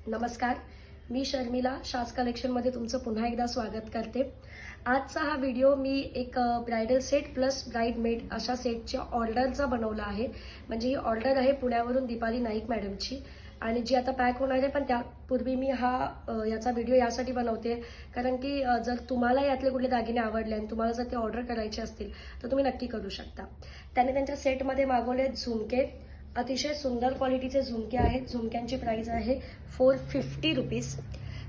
नमस्कार, मी शर्मिला शास कलेक्शनमध्ये तुमचं पुन्हा एकदा स्वागत करते। आजचा हा व्हिडिओ मी एक bridal set plus bride made अशा सेटच्या ऑर्डरचा बनवला आहे। म्हणजे ही ऑर्डर आहे पुण्यावरून दीपाली नाईक मॅडमची आणि जी आता पॅक होणार आहे। पण त्यापूर्वी मी याचा व्हिडिओ यासाठी बनवते कारण की जर तुम्हाला यातले कुठले दागिने आवडले आणि तुम्हाला जर ते ऑर्डर करायचे असतील तर तुम्ही नक्की करू शकता। त्याने त्यांच्या सेटमध्ये मागवले झुमके, अतिशय सुंदर क्वालिटीचे झुमके आहेत। झुमक्यांची प्राइस आहे 450 रुपीज।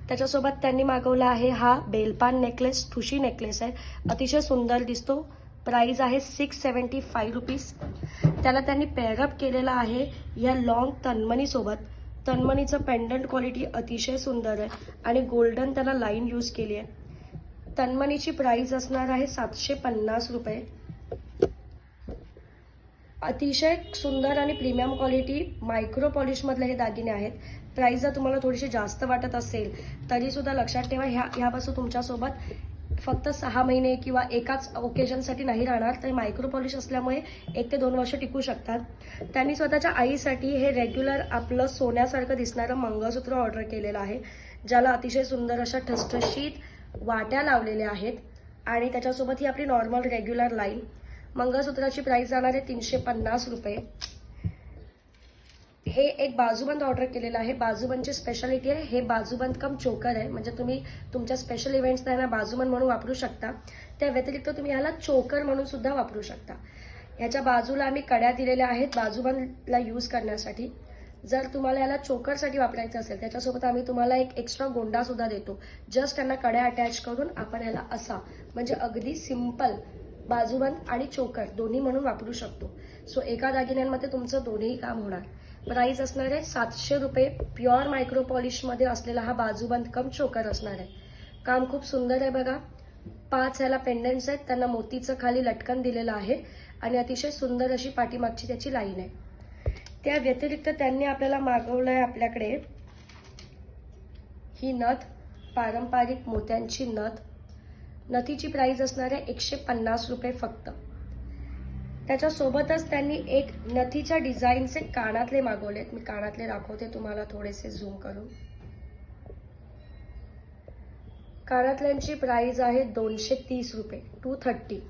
त्याच्यासोबत त्यांनी मागवला आहे हा बेलपान नेकलेस, ठुशी नेकलेस आहे, अतिशय सुंदर दिसतो। प्राइस आहे 675 रुपीज। त्याला त्यांनी पेअरअप केलेला आहे या लॉंग तन्मणी सोबत। तन्मणीचं पेंडंट क्वालिटी अतिशय सुंदर आहे आणि गोल्डन त्याला लाईन यूज केली आहे। तन्मणीची प्राइस असणार आहे 750 रुपये। अतिशय सुंदर आणि प्रीमियम क्वालिटी मायक्रो पॉलिश मधले हे दागिने आहेत। प्राइस जर तुम्हाला थोडीशी जास्त वाटत असेल तरी सुद्धा लक्षात ठेवा ह्या वस्तू तुमच्यासोबत फक्त 6 महिने किंवा एकाच ओकेजनसाठी नाही राहणार। तर मायक्रो पॉलिश असल्यामुळे 1 ते 2 वर्ष टिकू शकतात। त्यांनी स्वतःच्या आईसाठी हे रेग्युलर आपलं सोन्यासारखं दिसणारं मंगळसूत्र ऑर्डर केलेलं आहे, ज्याला अतिशय सुंदर अशा ठसठशीत वाट्या लावलेल्या आहेत आणि त्याच्यासोबत ही आपली नॉर्मल रेग्युलर लाईन। मंगळसूत्राची प्राइस जाणार आहे 350 रुपये। हे एक बाजूबंद ऑर्डर केलेलं आहे। बाजूबंदची स्पेशालिटी आहे हे बाजूबंद कम चोकर आहे, म्हणजे तुम्ही तुमच्या स्पेशल इव्हेंट्स त्यांना बाजूबंद म्हणून वापरू शकता। त्या व्यतिरिक्त तुम्ही ह्याला चोकर म्हणून सुद्धा वापरू शकता। ह्याच्या बाजूला आम्ही कड्या दिलेल्या आहेत बाजूबंदला यूज करण्यासाठी। जर तुम्हाला याला चोकरसाठी वापरायचं असेल त्याच्यासोबत आम्ही तुम्हाला एक एक्स्ट्रा गोंडा सुद्धा देतो। जस्ट त्यांना कड्या अटॅच करून आपण ह्याला असा म्हणजे अगदी सिंपल बाजूबंद आणि चोकर दोन्ही म्हणून वापरू शकतो। सो एका दागिन्यांमध्ये तुमचं दोन्ही काम होणार। प्राइस असणार आहे 700 रुपये। प्युअर मायक्रो पॉलिश मध्ये असलेला हा बाजूबंद कम चोकर असणार आहे। काम खूप सुंदर आहे बघा। 5 ह्याला पेंडंट्स आहेत, त्यांना मोतीचं खाली लटकन दिलेलं आहे आणि अतिशय सुंदर अशी पाठीमागची त्याची लाईन आहे। त्या व्यतिरिक्त त्यांनी आपल्याला मागवलंय आपल्याकडे ही नथ, पारंपरिक मोत्यांची नथ। नथीची प्राइस असणार आहे 150 रुपये फक्त। त्याच्यासोबतच त्यांनी एक नथीच्या डिझाईनचे कानातले मागवलेत। मी कानातले दाखवते तुम्हाला थोडेसे झूम करून। कानातल्यांची प्राइस आहे 230 रुपये, 230।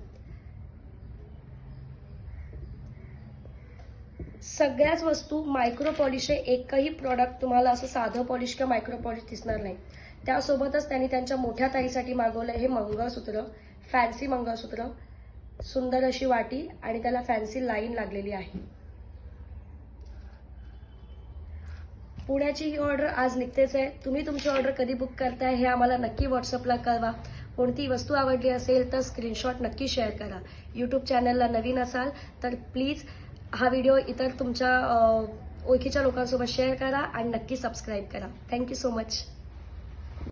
सगळ्याच वस्तू मायक्रो पॉलिश आहे। एकही प्रॉडक्ट तुम्हाला असं साधं पॉलिश किंवा मायक्रो पॉलिश दिसणार नाही। त्यासोबतच त्यांनी त्यांच्या मोठ्या ताईसाठी मागवलं हे मंगळसूत्र, फॅन्सी मंगळसूत्र, सुंदर अशी वाटी आणि त्याला फॅन्सी लाईन लागलेली आहे। पुण्याची ही ऑर्डर आज निघतेच आहे। तुम्ही तुमची ऑर्डर कधी बुक करताय हे आम्हाला नक्की व्हॉट्सअपला कळवा। कोणती वस्तू आवडली असेल तर स्क्रीनशॉट नक्की शेअर करा। यूट्यूब चॅनलला नवीन असाल तर प्लीज हा व्हिडिओ इतर तुमच्या ओळखीच्या लोकांसोबत शेअर करा आणि नक्की सबस्क्राईब करा। Thank you so much.